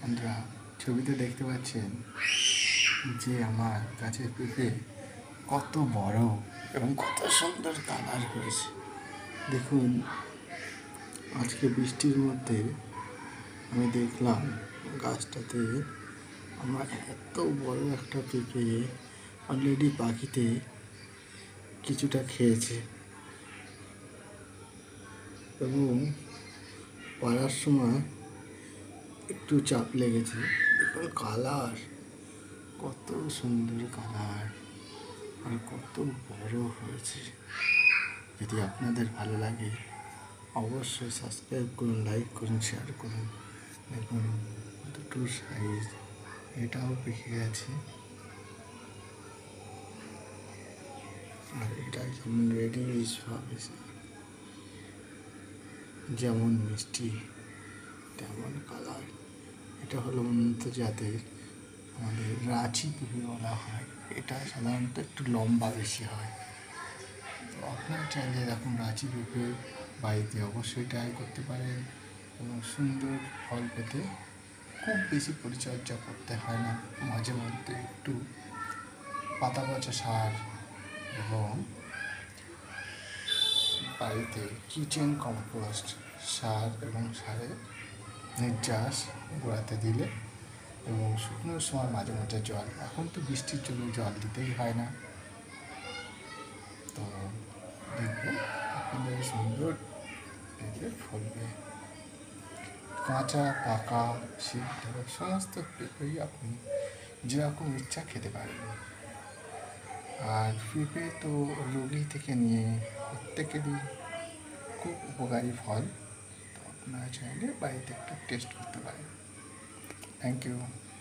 বন্ধুরা, ছবিতে দেখতে পাচ্ছেন যে আমার গাছের পেঁপে কত বড় এবং কত সুন্দর কালার হয়েছে। দেখুন, আজকে বৃষ্টির মধ্যে আমি দেখলাম গাছটাতে আমার এত বড় একটা পেঁপে অলরেডি পাখিতে কিছুটা খেয়েছে এবং পাড়ার সময় একটু চাপ লেগেছে। দেখুন কালার, কত সুন্দর কালার আর কত বড় হয়েছে। যদি আপনাদের ভালো লাগে অবশ্যই সাবস্ক্রাইব করুন, লাইক করুন, শেয়ার করুন। দেখুন দুটোর সাইজ, এটাও পেকে গেছে আর এটা যেমন রেডি ভাবে, যেমন মিষ্টি তেমন কালার। এটা হলো উন্নত জাতের আমাদের রাঁচি পেঁপে বলা হয়। এটা সাধারণত একটু লম্বা বেশি হয়। তো আপনারা চাইলে এরকম রাঁচি পেঁপে বাড়িতে অবশ্যই ট্রাই করতে পারেন এবং সুন্দর ফল পেতে খুব বেশি পরিচর্যা করতে হয় না। মাঝে মধ্যে একটু পাতা পচা সার এবং বাড়িতে কিচেন কম্পোস্ট সার এবং সারের নির্যাস গোড়াতে দিলে এবং শুকনোর সময় মাঝে মাঝে জল, এখন তো বৃষ্টির জন্য জল দিতেই হয় না। তো দেখবেন আপনাদের সুন্দর পেঁপে ফলবে। কাঁচা পাকা সিদ্ধ সমস্ত পেঁপেই আপনি যেরকম ইচ্ছা খেতে পারবেন। আর পেঁপে তো রোগী থেকে নিয়ে প্রত্যেকেরই খুব উপকারী ফল। তো আপনারা চাইলে বাড়িতে একটা টেস্ট করতে পারেন। Thank you.